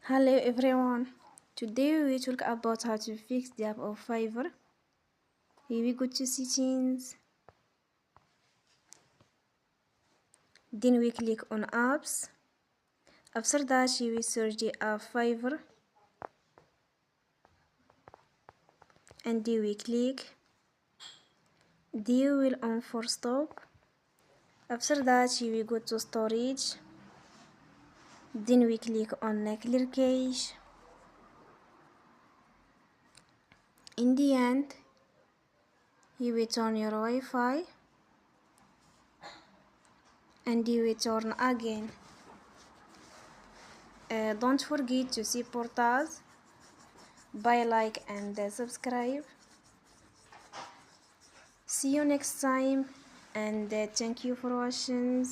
Hello everyone, today we talk about how to fix the app of Fiverr. Here we go to settings, then we click on apps. After that we search the app Fiverr and then we click. Then we will on for stop. After that we go to storage, then we click on clear cache. In the end, you will turn your Wi-Fi and you will turn again. Don't forget to support us by like and subscribe. See you next time and thank you for watching.